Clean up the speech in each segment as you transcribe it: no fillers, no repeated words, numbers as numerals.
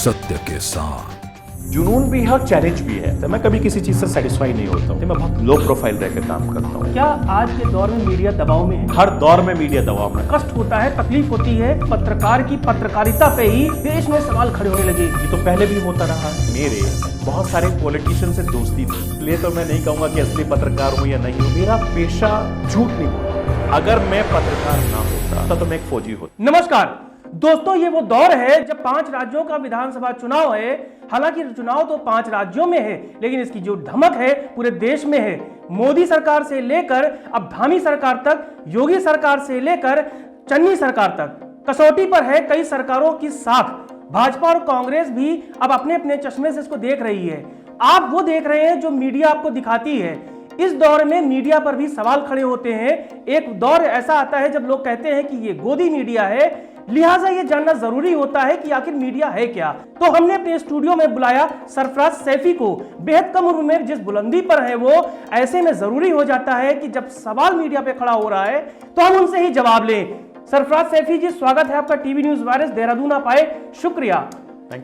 सत्य के साथ। जुनून भी है और चैलेंज भी है। तो मैं कभी किसी चीज से सेटिस्फाई नहीं होता हूँ। मैं बहुत लो प्रोफाइल रह के काम करता हूँ। क्या आज के दौर में मीडिया दबाव में है? हर दौर में मीडिया दबाव में। कष्ट होता है, तकलीफ होती है। पत्रकार की पत्रकारिता पे ही देश में सवाल खड़े होने लगे। ये तो पहले भी होता रहा है। मेरे बहुत सारे पॉलिटिशियन से दोस्ती थी, इसलिए तो मैं नहीं कहूंगा कि असली पत्रकार हूँ या नहीं हूँ। मेरा पेशा झूठ नहीं बोलना। अगर मैं पत्रकार ना होता तो मैं एक फौजी होता। नमस्कार दोस्तों, ये वो दौर है जब 5 राज्यों का विधानसभा चुनाव है। हालांकि चुनाव तो 5 राज्यों में है, लेकिन इसकी जो धमक है पूरे देश में है। मोदी सरकार से लेकर अब धामी सरकार तक, योगी सरकार से लेकर चन्नी सरकार तक, कसौटी पर है कई सरकारों की साख। भाजपा और कांग्रेस भी अब अपने अपने चश्मे से इसको देख रही है। आप वो देख रहे हैं जो मीडिया आपको दिखाती है। इस दौर में मीडिया पर भी सवाल खड़े होते हैं। एक दौर ऐसा आता है जब लोग कहते हैं कि ये गोदी मीडिया है, लिहाजा ये जानना जरूरी होता है कि आखिर मीडिया है क्या। तो हमने अपने स्टूडियो में बुलाया सरफराज सैफी को। बेहद कम उम्र में जिस बुलंदी पर है वो, ऐसे में जरूरी हो जाता है कि जब सवाल मीडिया पे खड़ा हो रहा है तो हम उनसे ही जवाब लें। सरफराज सैफी जी, स्वागत है आपका टीवी न्यूज वायरस देहरादून आप आए, शुक्रिया।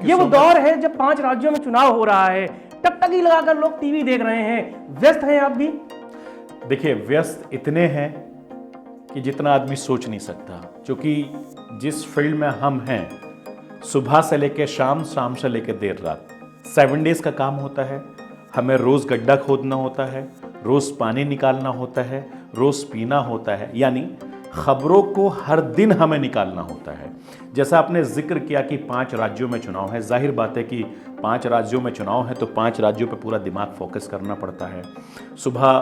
ये वो दौर है जब 5 राज्यों में चुनाव हो रहा है, टकटकी लगाकर लोग टीवी देख रहे हैं। व्यस्त हैं आप भी? देखिए, व्यस्त इतने हैं कि जितना आदमी सोच नहीं सकता। क्योंकि जिस फील्ड में हम हैं, सुबह से लेकर शाम, शाम से लेकर देर रात 7 डेज का काम होता है। हमें रोज गड्ढा खोदना होता है, रोज पानी निकालना होता है, रोज पीना होता है। यानी खबरों को हर दिन हमें निकालना होता है। जैसा आपने जिक्र किया कि 5 राज्यों में चुनाव है, जाहिर बात है कि 5 राज्यों में चुनाव है तो 5 राज्यों पर पूरा दिमाग फोकस करना पड़ता है। सुबह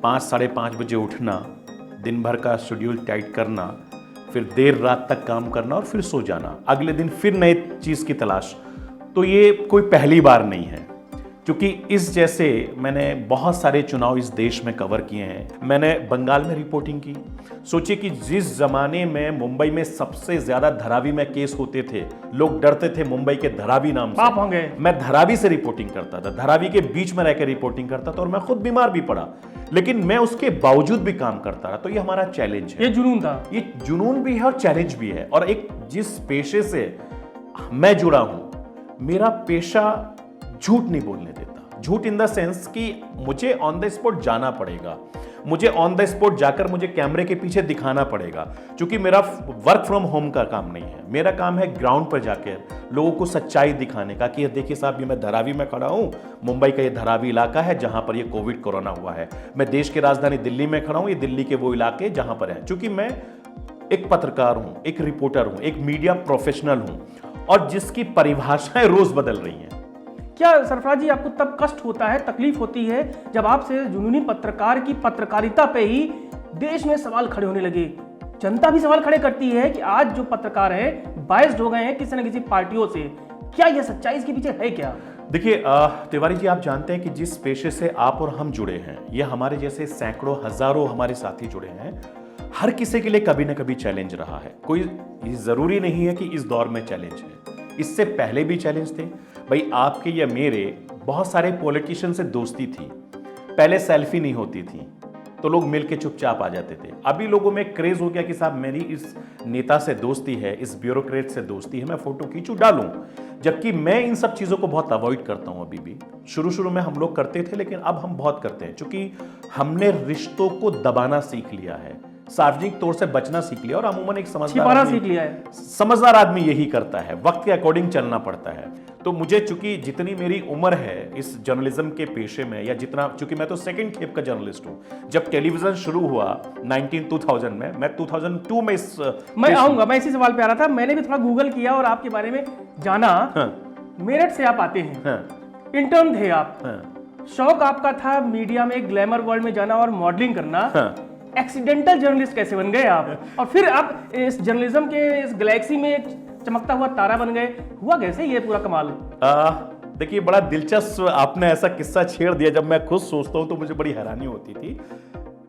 5 साढ़े 5 बजे उठना, दिन भर का शेड्यूल टाइट करना, फिर देर रात तक काम करना और फिर सो जाना, अगले दिन फिर नए चीज़ की तलाश। तो ये कोई पहली बार नहीं है, क्योंकि इस जैसे मैंने बहुत सारे चुनाव इस देश में कवर किए हैं। मैंने बंगाल में रिपोर्टिंग की। सोचिए कि जिस जमाने में मुंबई में सबसे ज्यादा धरावी में केस होते थे, लोग डरते थे मुंबई के धरावी नाम से। पाप होंगे। मैं धरावी से रिपोर्टिंग करता था, धरावी के बीच में रहकर रिपोर्टिंग करता था और मैं खुद बीमार भी पड़ा, लेकिन मैं उसके बावजूद भी काम करता रहा। तो ये हमारा चैलेंज है। ये जुनून था। ये जुनून भी है और चैलेंज भी है। और एक जिस पेशे से मैं जुड़ा हूं, मेरा पेशा झूठ नहीं बोलने देता। झूठ इन द सेंस कि मुझे ऑन द स्पॉट जाना पड़ेगा, मुझे ऑन द स्पॉट जाकर मुझे कैमरे के पीछे दिखाना पड़ेगा। क्योंकि मेरा वर्क फ्रॉम होम का काम नहीं है, मेरा काम है ग्राउंड पर जाकर लोगों को सच्चाई दिखाने का कि देखिए साहब, ये मैं धरावी में खड़ा हूं, मुंबई का ये धरावी इलाका है जहां पर ये कोविड कोरोना हुआ है। मैं देश की राजधानी दिल्ली में खड़ा हूं, ये दिल्ली के वो इलाके जहां पर है। क्योंकि मैं एक पत्रकार हूं, एक रिपोर्टर हूं, एक मीडिया प्रोफेशनल हूं, और जिसकी परिभाषाएं रोज बदल रही हैं। क्या सरफराज जी, आपको तब कष्ट होता है, तकलीफ होती है जब आपसे जुनूनी पत्रकार की पत्रकारिता पे ही देश में सवाल खड़े होने लगे? जनता भी सवाल खड़े करती है कि आज जो पत्रकार है बायस्ड हो गए हैं किसी न किसी पार्टियों से। क्या यह सच्चाई इसके पीछे है क्या? देखिए तिवारी जी, आप जानते हैं कि जिस पेशे से आप और हम जुड़े हैं, ये हमारे जैसे सैकड़ों हजारों हमारे साथी जुड़े हैं, हर किसी के लिए कभी ना कभी चैलेंज रहा है। कोई जरूरी नहीं है कि इस दौर में चैलेंज है, इससे पहले भी चैलेंज थे। भाई, आपके या मेरे बहुत सारे पॉलिटिशियन से दोस्ती थी। पहले सेल्फी नहीं होती थी तो लोग मिलके चुपचाप आ जाते थे। अभी लोगों में क्रेज हो गया कि साहब मेरी इस नेता से दोस्ती है, इस ब्यूरोक्रेट से दोस्ती है, मैं फोटो खींचूं डालूं। जबकि मैं इन सब चीजों को बहुत अवॉइड करता हूं। अभी भी शुरू में हम लोग करते थे, लेकिन अब हम बहुत करते हैं, क्योंकि हमने रिश्तों को दबाना सीख लिया है, सार्वजनिक तौर से बचना सीख लिया। और अमूमन एक समझदार आदमी यही करता है, वक्त के अकॉर्डिंग चलना पड़ता है। तो मुझे, चूंकि जितनी मेरी उम्र है इस जर्नलिज्म के पेशे में, या जितना, चूंकि मैं तो सेकंड खेप का जर्नलिस्ट हूं। जब टेलीविजन शुरू हुआ 2000 में, मैं 2002 में मैं आऊंगा, मैं इसी सवाल पे आ रहा था। मैंने भी थोड़ा गूगल किया और आपके बारे में जाना। मेरठ से आप आते हैं, इंटर्न थे आप। शौक आपका था मीडिया में, ग्लैमर वर्ल्ड में जाना और मॉडलिंग करना। एक्सीडेंटल जर्नलिस्ट कैसे बन गए आप? और फिर आप इस जर्नलिज्म के इस गैलेक्सी में एक चमकता हुआ तारा बन गए, हुआ कैसे ये पूरा कमाल? देखिए, बड़ा दिलचस्प आपने ऐसा किस्सा छेड़ दिया। जब मैं खुद सोचता हूं तो मुझे बड़ी हैरानी होती थी।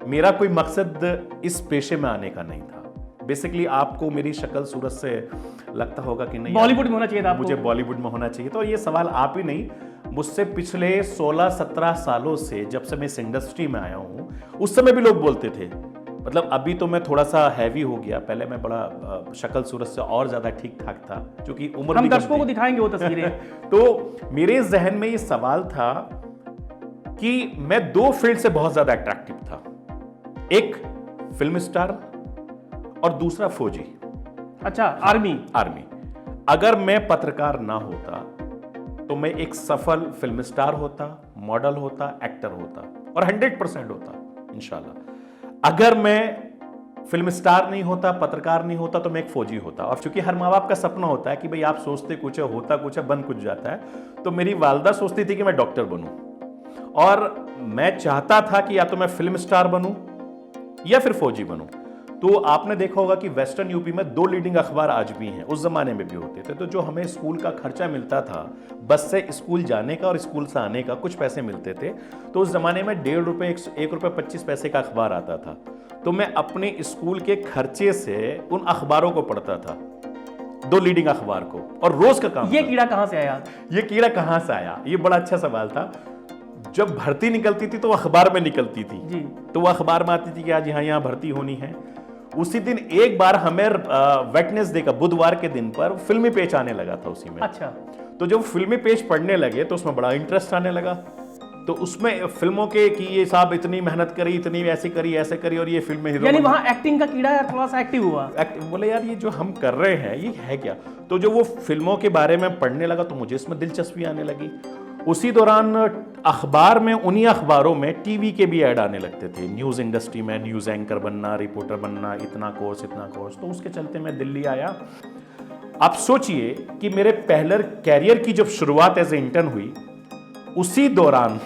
मेरा कोई मकसद इस पेशे में आने का नहीं था। बेसिकली आपको मेरी शक्ल सूरत से लगता होगा कि नहीं, बॉलीवुड में होना चाहिए था, मुझे बॉलीवुड में होना चाहिए। तो ये सवाल आप ही नहीं, मुझसे पिछले 16-17 सालों से, जब से मैं इस इंडस्ट्री में आया हूं, उस समय भी लोग बोलते थे मतलब अभी तो मैं थोड़ा सा हैवी हो गया, पहले मैं बड़ा शक्ल सूरत से और ज़्यादा ठीक ठाक था, क्योंकि उम्र हम भी कम दर्शकों थी। को दिखाएंगे वो तस्वीरें। तो मेरे जहन में ये सवाल था कि मैं दो फील्ड से बहुत ज़्यादा अट्रैक्टिव था, एक फिल्म स्टार और दूसरा फौजी। अच्छा, आर्मी। आर्मी। अगर मैं पत्रकार ना होता तो मैं एक सफल फिल्म स्टार होता, मॉडल होता, एक्टर होता और 100% होता इंशाल्लाह। अगर मैं फिल्म स्टार नहीं होता, पत्रकार नहीं होता, तो मैं एक फौजी होता। और चूंकि हर माँ बाप का सपना होता है कि भाई आप सोचते कुछ है, होता कुछ है, बन कुछ जाता है, तो मेरी वालदा सोचती थी कि मैं डॉक्टर बनूं और मैं चाहता था कि या तो मैं फिल्म स्टार बनूं या फिर फौजी बनूं। तो आपने देखा होगा कि वेस्टर्न यूपी में 2 लीडिंग अखबार आज भी हैं, उस जमाने में भी होते थे। तो जो हमें स्कूल का खर्चा मिलता था, बस से स्कूल जाने का और स्कूल से आने का कुछ पैसे मिलते थे, तो उस जमाने में 1.5 रुपए 1 रुपए 25 पैसे का अखबार आता था। तो मैं अपने स्कूल के खर्चे से उन अखबारों को पढ़ता था, 2 लीडिंग अखबार को, और रोज का काम। ये कीड़ा कहां से आया? ये कीड़ा कहां से आया, ये बड़ा अच्छा सवाल था। जब भर्ती निकलती थी तो वो अखबार में निकलती थी जी। तो वो अखबार में आती थी कि आज यहाँ भर्ती होनी है। उसी दिन एक बार हमें वेडनेसडे का, बुधवार के दिन पर फिल्मी पेज आने लगा था उसी में। अच्छा। तो जब फिल्मी पेज पढ़ने लगे तो उसमें बड़ा इंटरेस्ट आने लगा। तो उसमें फिल्मों के कि ये साहब इतनी मेहनत करी, इतनी ऐसी करी, ऐसे करी, और ये फिल्म में हीरो, यानी वहां एक्टिंग का कीड़ा थोड़ा सा एक्टिव हुआ। बोले यार ये जो हम कर रहे हैं ये है क्या। तो जो वो फिल्मों के बारे में पढ़ने लगा तो मुझे इसमें दिलचस्पी आने लगी। उसी दौरान अखबार में, उन्हीं अखबारों में टीवी के भी ऐड आने लगते थे, न्यूज़ इंडस्ट्री में न्यूज़ एंकर बनना, रिपोर्टर बनना, इतना कोर्स इतना कोर्स। तो उसके चलते मैं दिल्ली आया। आप सोचिए कि मेरे पहले कैरियर की जब शुरुआत एज ए इंटर्न हुई, उसी दौरान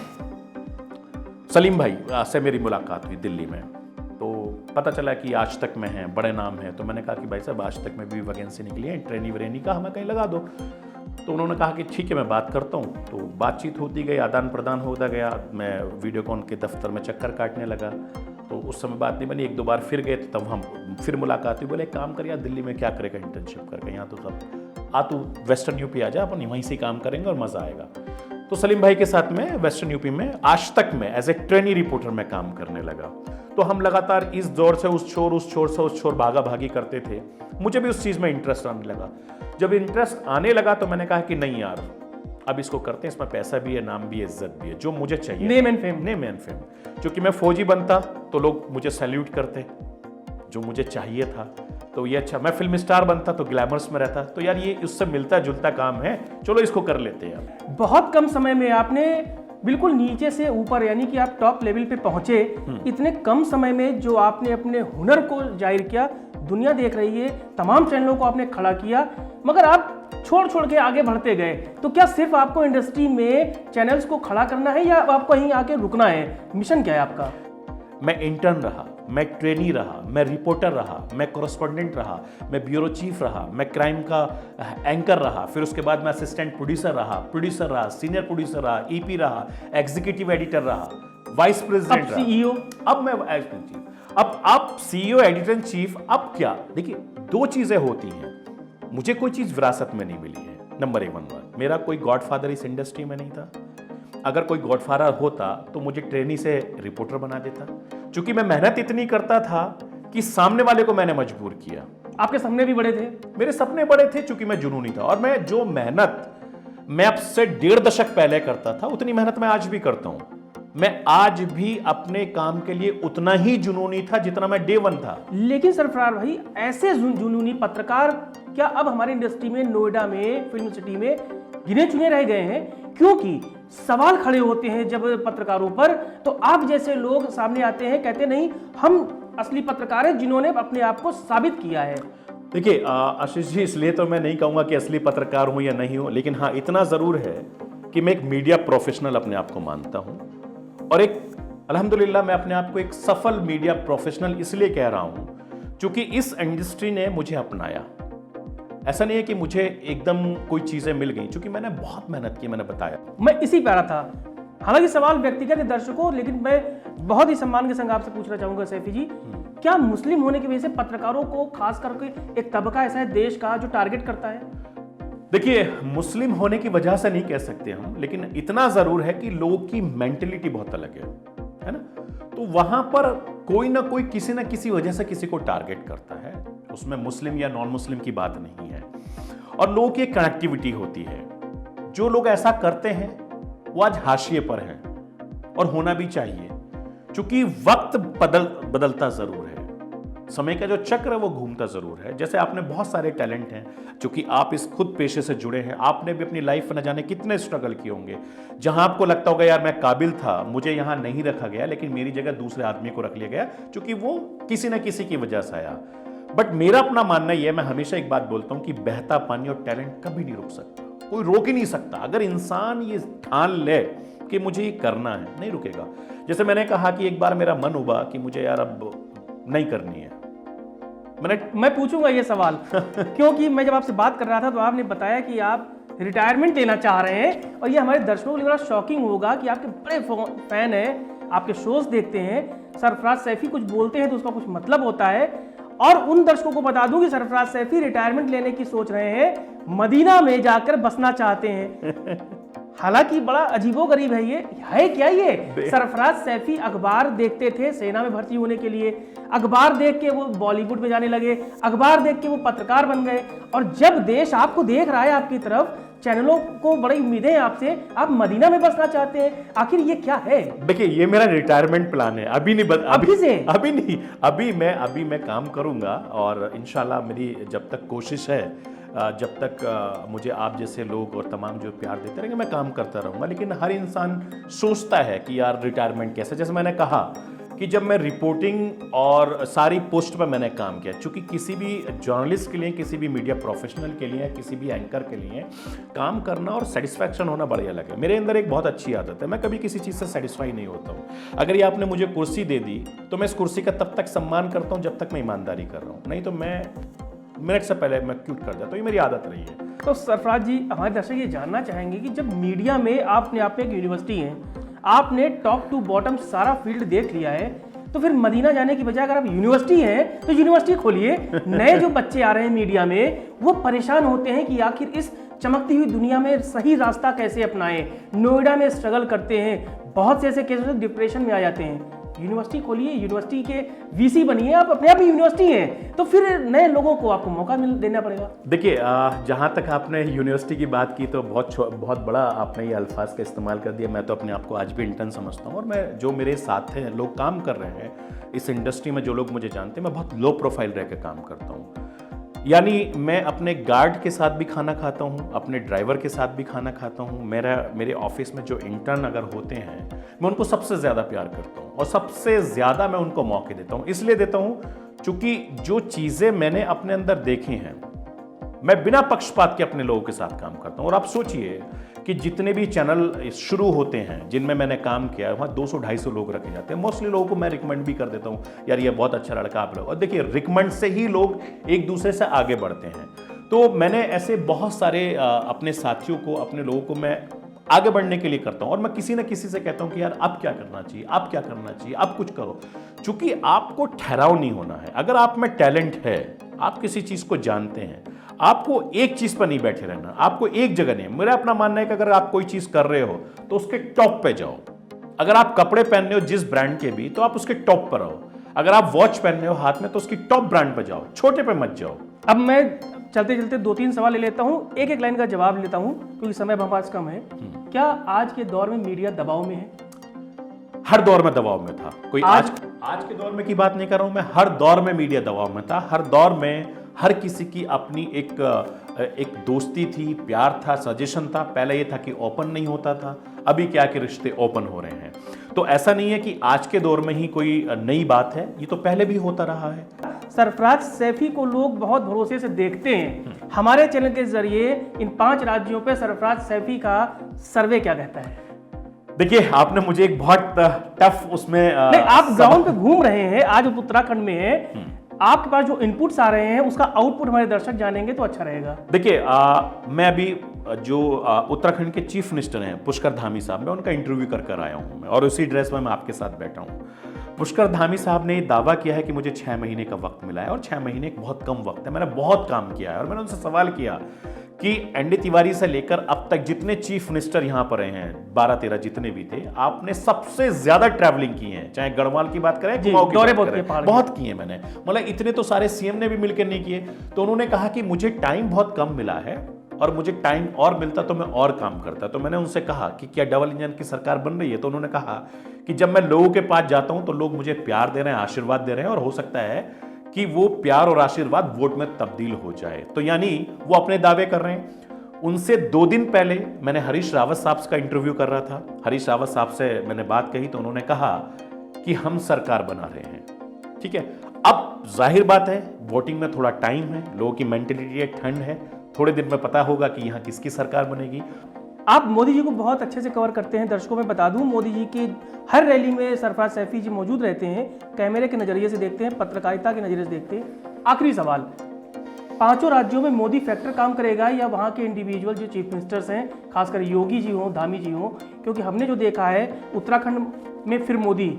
सलीम भाई से मेरी मुलाकात हुई दिल्ली में। तो पता चला कि आज तक में हैं, बड़े नाम हैं। तो मैंने कहा कि भाई साहब आज तक में भी वैकेंसी निकली है, ट्रेनी व्रेनी का हमें कहीं लगा दो। तो उन्होंने कहा कि ठीक है मैं बात करता हूँ। तो बातचीत होती गई, आदान प्रदान होता गया। मैं वीडियोकॉन के दफ्तर में चक्कर काटने लगा। तो उस समय बात नहीं बनी, 1-2 बार फिर गए, तो तब हम फिर मुलाकात हुई। बोले काम कर यार, दिल्ली में क्या करेगा इंटर्नशिप करके, यहाँ तो सब आ, तू वेस्टर्न यूपी आ जा, अपन वहीं से काम करेंगे और मज़ा आएगा। तो सलीम भाई के साथ में वेस्टर्न यूपी में आज तक में एज ए ट्रेनी रिपोर्टर में काम करने लगा। तो हम लगातार इस दौर से उस छोर, उस छोर से उस छोर भागा भागी करते थे। मुझे भी उस चीज़ में इंटरेस्ट आने लगा। जब इंटरेस्ट आने लगा तो मैंने कहा कि नहीं यार, अब इसको करते हैं, इसमें पैसा भी है, नाम भी है, इज्जत भी है, जो मुझे चाहिए, name and fame. Name and fame. क्योंकि मैं फौजी बनता तो लोग मुझे सैल्यूट करते, जो मुझे चाहिए था। तो ये अच्छा, मैं फिल्म स्टार बनता तो ग्लैमर्स में रहता। तो यार ये उससे मिलता जुलता काम है, चलो इसको कर लेते हैं। बहुत कम समय में आपने बिल्कुल नीचे से ऊपर, यानी कि आप टॉप लेवल पे पहुंचे। इतने कम समय में जो आपने अपने हुनर को जाहिर किया, दुनिया देख रही है, तमाम चैनलों को आपने खड़ा किया, मगर आप छोड़ छोड़ के आगे बढ़ते गए। तो क्या सिर्फ आपको इंडस्ट्री में चैनल्स को खड़ा करना है या आपको यहीं आके रुकना है? मिशन क्या है आपका? मैं इंटर्न रहा, मैं ट्रेनी रहा, मैं रिपोर्टर रहा, मैं कॉरेस्पॉन्डेंट रहा, मैं ब्यूरो चीफ रहा, मैं क्राइम का एंकर रहा, फिर उसके बाद मैं असिस्टेंट प्रोड्यूसर रहा, सीनियर प्रोड्यूसर रहा, ईपी रहा, एग्जीक्यूटिव एडिटर रहा, वाइस प्रेसिडेंट रहा, सीईओ। अब मैं एडिटर चीफ। अब आप सीईओ, एडिटर इन चीफ। अब क्या, देखिए 2 चीजें होती हैं। मुझे कोई चीज विरासत में नहीं मिली है, नंबर 1 बात। मेरा कोई गॉडफादर इस इंडस्ट्री में नहीं था। अगर कोई गॉडफादर होता तो मुझे ट्रेनी से रिपोर्टर बना देता। क्योंकि मैं मेहनत इतनी करता था कि सामने वाले को मैंने मजबूर किया। आपके सपने भी बड़े थे? मेरे सपने बड़े थे, क्योंकि मैं जुनूनी था। और मैं जो मेहनत मैं अब से 1.5 दशक पहले करता था, उतनी मेहनत मैं आज भी करता हूं। मैं आज भी अपने काम के लिए उतना ही जुनूनी था जितना मैं डे 1 था। लेकिन सरफराज भाई, ऐसे जुनूनी पत्रकार क्या अब हमारी इंडस्ट्री में, नोएडा में, फिल्म सिटी में गिने चुने रह गए हैं? क्योंकि सवाल खड़े होते हैं जब पत्रकारों पर, तो आप जैसे लोग सामने आते हैं, कहते नहीं हम असली पत्रकार हैं जिन्होंने अपने आप को साबित किया है। देखिए आशीष जी, इसलिए तो मैं नहीं कहूंगा कि असली पत्रकार हूं या नहीं हूं, लेकिन हाँ इतना जरूर है कि मैं एक मीडिया प्रोफेशनल अपने आप को मानता हूं। और एक अल्हम्दुलिल्लाह मैं अपने आप को एक सफल मीडिया प्रोफेशनल इसलिए कह रहा हूं क्योंकि इस इंडस्ट्री ने मुझे अपनाया। ऐसा नहीं है कि मुझे एकदम कोई चीजें मिल गई, क्योंकि मैंने बहुत मेहनत की, मैंने बताया। मैं इसी पे आ रहा था। हालांकि सवाल व्यक्तिगत है दर्शकों, लेकिन मैं बहुत ही सम्मान के संग आपसे पूछना चाहूंगा सैफी जी, क्या मुस्लिम होने की वजह से पत्रकारों को खास करके एक तबका ऐसा है देश का जो टारगेट करता है? देखिए, मुस्लिम होने की वजह से नहीं कह सकते हम, लेकिन इतना जरूर है कि लोगों की मेंटेलिटी बहुत अलग है ना। तो वहां पर कोई ना कोई किसी ना किसी वजह से किसी को टारगेट करता है। उसमें मुस्लिम या नॉन मुस्लिम की बात नहीं है, और लोगों की एक कनेक्टिविटी होती है। जो लोग ऐसा करते हैं वो आज हाशिए पर हैं, और होना भी चाहिए, क्योंकि वक्त बदलता जरूर है, समय का जो चक्र है वो घूमता जरूर है। जैसे आपने बहुत सारे टैलेंट हैं, क्योंकि आप इस खुद पेशे से जुड़े हैं, आपने भी अपनी लाइफ में न जाने कितने स्ट्रगल किए होंगे, जहां आपको लगता होगा यार मैं काबिल था, मुझे यहां नहीं रखा गया, लेकिन मेरी जगह दूसरे आदमी को रख लिया गया, क्योंकि वो किसी न किसी की वजह से आया। बट मेरा अपना मानना यह है, मैं हमेशा एक बात बोलता हूं कि बहता पानी और टैलेंट कभी नहीं रुक सकता, कोई रोक ही नहीं सकता। अगर इंसान ये ठान ले कि मुझे ये करना है, नहीं रुकेगा। जैसे मैंने कहा कि एक बार मेरा मन हुआ कि मुझे यार अब नहीं करनी है, मैं पूछूंगा ये सवाल क्योंकि मैं जब आपसे बात कर रहा था तो आपने बताया कि आप रिटायरमेंट लेना चाह रहे हैं, और ये हमारे दर्शकों के लिए बड़ा शॉकिंग होगा कि आपके बड़े फैन हैं, आपके शोज देखते हैं, सरफराज सैफी कुछ बोलते हैं तो उसका कुछ मतलब होता है। और उन दर्शकों को बता दूं कि सरफराज सैफी रिटायरमेंट लेने की सोच रहे हैं, मदीना में जाकर बसना चाहते हैं। हालांकि बड़ा अजीबोगरीब है, ये है क्या? ये सरफराज सैफी अखबार देखते थे सेना में भर्ती होने के लिए, अखबार देख के वो बॉलीवुड में जाने लगे, अखबार देख के वो पत्रकार बन गए, और जब देश आपको देख रहा है, आपकी तरफ चैनलों को बड़ी उम्मीदें हैं आपसे, आप मदीना में बसना चाहते हैं, आखिर ये क्या है? देखिए, ये मेरा रिटायरमेंट प्लान है, अभी नहीं अभी मैं काम करूंगा, और इंशाल्लाह मेरी जब तक कोशिश है, जब तक मुझे आप जैसे लोग और तमाम जो प्यार देते रहेंगे, मैं काम करता रहूँगा। लेकिन हर इंसान सोचता है कि यार रिटायरमेंट कैसे। जैसे मैंने कहा कि जब मैं रिपोर्टिंग और सारी पोस्ट पर मैंने काम किया, चूँकि किसी भी जर्नलिस्ट के लिए, किसी भी मीडिया प्रोफेशनल के लिए, किसी भी एंकर के लिए काम करना और सेटिस्फैक्शन होना बड़ी अलग है। मेरे अंदर एक बहुत अच्छी आदत है, मैं कभी किसी चीज़ से सेटिस्फाई नहीं होता हूँ। अगर ये आपने मुझे कुर्सी दे दी तो मैं इस कुर्सी का तब तक सम्मान करता हूँ जब तक मैं ईमानदारी कर रहा हूँ, नहीं तो मैं मिनट से पहले मैं क्यूट कर जाता हूँ। ये मेरी आदत रही है। तो सरफराज जी, हमारे दर्शक ये जानना चाहेंगे कि जब मीडिया में आपने आप एक यूनिवर्सिटी है, आपने टॉप टू बॉटम सारा फील्ड देख लिया है, तो फिर मदीना जाने की बजाय अगर आप यूनिवर्सिटी हैं तो यूनिवर्सिटी खोलिए। नए जो बच्चे आ रहे हैं मीडिया में, वो परेशान होते हैं कि आखिर इस चमकती हुई दुनिया में सही रास्ता कैसे अपनाएं। नोएडा में स्ट्रगल करते हैं, बहुत से ऐसे केसेस डिप्रेशन में आ जाते हैं। यूनिवर्सिटी खोलिए, यूनिवर्सिटी के वीसी बनिए, आप अपने आप ही यूनिवर्सिटी हैं, तो फिर नए लोगों को आपको मौका देना पड़ेगा। देखिए, जहाँ तक आपने यूनिवर्सिटी की बात की तो बहुत बड़ा आपने ये अल्फाज का इस्तेमाल कर दिया। मैं तो अपने आप को आज भी इंटर्न समझता हूँ, और मैं जो मेरे साथ हैं लोग काम कर रहे हैं इस इंडस्ट्री में, जो लोग मुझे जानते हैं, मैं बहुत लो प्रोफाइल रह के काम करता हूँ। यानी मैं अपने गार्ड के साथ भी खाना खाता हूँ, अपने ड्राइवर के साथ भी खाना खाता हूँ। मेरे ऑफिस में जो इंटर्न अगर होते हैं, मैं उनको सबसे ज़्यादा प्यार करता हूँ, और सबसे ज़्यादा मैं उनको मौके देता हूँ। इसलिए देता हूँ क्योंकि जो चीज़ें मैंने अपने अंदर देखी हैं, मैं बिना पक्षपात के अपने लोगों के साथ काम करता हूँ। और आप सोचिए कि जितने भी चैनल शुरू होते हैं जिनमें मैंने काम किया है, वहाँ 200-250 लोग रखे जाते हैं। मोस्टली लोगों को मैं रिकमेंड भी कर देता हूँ, यार ये बहुत अच्छा लड़का आप लोग। और देखिए, रिकमेंड से ही लोग एक दूसरे से आगे बढ़ते हैं। तो मैंने ऐसे बहुत सारे अपने साथियों को, अपने लोगों को मैं आगे बढ़ने के लिए करता हूं, और मैं किसी न किसी से कहता हूं कि यार अब क्या करना चाहिए, अब क्या करना चाहिए, अब कुछ करो। चूंकि आपको ठहराव नहीं होना है। अगर आप में टैलेंट है, आप किसी चीज को जानते हैं, आपको एक चीज पर नहीं बैठे रहना, आपको एक जगह नहीं। मेरा अपना मानना है कि अगर आप कोई चीज कर रहे हो तो उसके टॉप पे जाओ। अगर आप कपड़े पहन रहे हो जिस ब्रांड के भी, तो आप उसके टॉप पर रहो। अगर आप वॉच पहन रहे हो हाथ में, तो उसकी टॉप ब्रांड पर जाओ, छोटे पे मत जाओ। अब मैं चलते चलते 2-3 सवाल ले लेता हूँ, एक एक लाइन का जवाब लेता हूँ क्योंकि समय हमारे पास कम है। क्या आज के दौर में मीडिया दबाव में है? हर दौर में दबाव में था। कोई आज के दौर में की बात नहीं कर रहा हूं मैं, हर दौर में मीडिया दबाव में था। हर दौर में हर किसी की अपनी एक दोस्ती थी, प्यार था, सजेशन था। पहले ये था कि ओपन नहीं होता था, अभी क्या कि रिश्ते ओपन हो रहे हैं। तो ऐसा नहीं है कि आज के दौर में ही कोई नई बात है, ये तो पहले भी होता रहा है। सरफराज सैफी को लोग बहुत भरोसे से देखते हैं। हमारे चैनल के जरिए इन 5 राज्यों पे सरफराज सैफी का सर्वे क्या कहता है? देखिए, आपने मुझे एक बहुत टफ उसमें नहीं, आप ग्राउंड पे घूम रहे हैं, आज आप उत्तराखंड में हैं, आपके पास जो इनपुट्स आ रहे हैं उसका आउटपुट हमारे दर्शक जानेंगे तो अच्छा रहेगा। देखिए, मैं अभी जो उत्तराखंड के चीफ मिनिस्टर हैं पुष्कर धामी साहब, मैं उनका इंटरव्यू कर आया हूं मैं, और उसी ड्रेस में मैं आपके साथ बैठा हूं। पुष्कर धामी साहब ने दावा किया है कि मुझे 6 महीने का वक्त मिला है, और 6 महीने एक बहुत कम वक्त है। मैंने बहुत काम किया है, और मैंने उनसे सवाल किया कि एनडी तिवारी से लेकर अब तक जितने चीफ मिनिस्टर यहां पर रहे हैं 12-13 जितने भी थे, आपने सबसे ज्यादा ट्रैवलिंग की है। चाहे गढ़वाल की बात करें, कुमाऊं की दौरे बात करें, बहुत किए मैंने। मतलब इतने तो सारे सीएम ने भी मिलकर नहीं किए। तो उन्होंने कहा कि मुझे टाइम बहुत कम मिला है और मुझे टाइम और मिलता तो मैं और काम करता। तो मैंने उनसे कहा कि क्या डबल इंजन की सरकार बन रही है? तो उन्होंने कहा कि जब मैं लोगों के पास जाता हूं तो लोग मुझे प्यार दे रहे हैं, आशीर्वाद दे रहे हैं, और हो सकता है कि वो प्यार और आशीर्वाद वोट में तब्दील हो जाए। तो यानी वो अपने दावे कर रहे हैं। उनसे 2 दिन पहले मैंने हरीश रावत साहब का इंटरव्यू कर रहा था। हरीश रावत साहब से मैंने बात कही तो उन्होंने कहा कि हम सरकार बना रहे हैं। ठीक है, अब जाहिर बात है वोटिंग में थोड़ा टाइम है, लोगों की मेंटेलिटी है, ठंड है, थोड़े दिन में पता होगा कि यहां किसकी सरकार बनेगी। आप मोदी जी को बहुत अच्छे से कवर करते हैं। दर्शकों में बता दूं, मोदी जी की हर रैली में सरफराज सैफी जी मौजूद रहते हैं। कैमरे के नजरिए से देखते हैं, पत्रकारिता के नजरिए से देखते हैं। आखिरी सवाल, 5 राज्यों में मोदी फैक्टर काम करेगा या वहां के इंडिविजुअल जो चीफ मिनिस्टर्स हैं, खासकर योगी जी हो, धामी जी हो? क्योंकि हमने जो देखा है उत्तराखंड में फिर मोदी,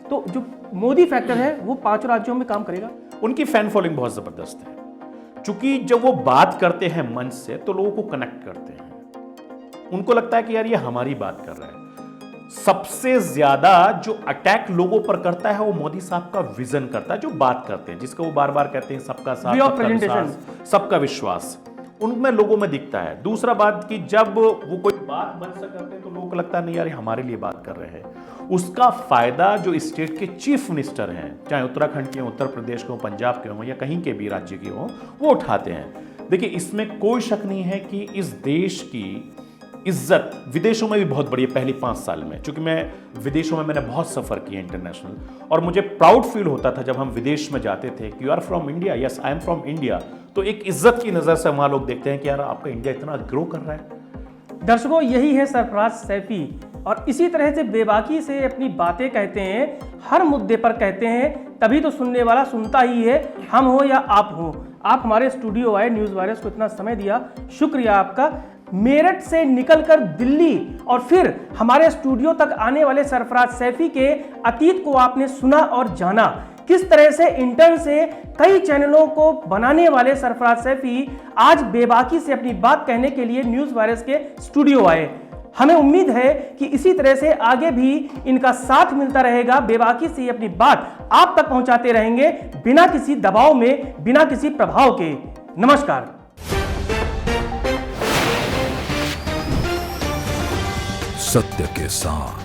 तो जो मोदी फैक्टर है वो 5 राज्यों में काम करेगा। उनकी फैन फॉलोइंग बहुत जबरदस्त है, क्योंकि जब वो बात करते हैं मंच से तो लोगों को कनेक्ट करते हैं। उनको लगता है कि यार ये हमारी बात कर रहा है। सबसे ज्यादा जो अटैक लोगों पर करता है वो मोदी साहब का विजन करता है, जो बात करते हैं, जिसको वो बार बार कहते हैं सबका साथ, सबका विश्वास, सबका विश्वास, उनमें लोगों में दिखता है। दूसरा बात कि जब वो कोई बात मंच से करते हैं तो लोगों को लगता है नहीं यार हमारे लिए बात कर रहे हैं। उसका फायदा जो स्टेट के चीफ मिनिस्टर हैं, चाहे उत्तराखंड के हो, उत्तर प्रदेश के हो, पंजाब के हो या कहीं के भी राज्य के हो, वो उठाते हैं। देखिए इसमें कोई शक नहीं है कि इस देश की इज्जत विदेशों में भी बहुत बड़ी है। पहली 5 साल में, क्योंकि मैं विदेशों में मैंने बहुत सफर किया इंटरनेशनल, और मुझे प्राउड फील होता था जब हम विदेश में जाते थे कि you are from India, yes I am from India. तो एक इज्जत की नजर से वहां लोग देखते हैं कि यार आपका इंडिया इतना ग्रो कर रहा है। दर्शकों, यही है सरफराज सैफी, और इसी तरह से बेबाकी से अपनी बातें कहते हैं, हर मुद्दे पर कहते हैं, तभी तो सुनने वाला सुनता ही है, हम हो या आप हो। आप हमारे स्टूडियो आए, न्यूज़ वायरस को इतना समय दिया, शुक्रिया आपका। मेरठ से निकलकर दिल्ली और फिर हमारे स्टूडियो तक आने वाले सरफराज सैफी के अतीत को आपने सुना और जाना। किस तरह से इंटर्न से कई चैनलों को बनाने वाले सरफराज सैफी आज बेबाकी से अपनी बात कहने के लिए न्यूज़ वायरस के स्टूडियो आए। हमें उम्मीद है कि इसी तरह से आगे भी इनका साथ मिलता रहेगा। बेबाकी से अपनी बात आप तक पहुंचाते रहेंगे, बिना किसी दबाव में, बिना किसी प्रभाव के। नमस्कार। सत्य के साथ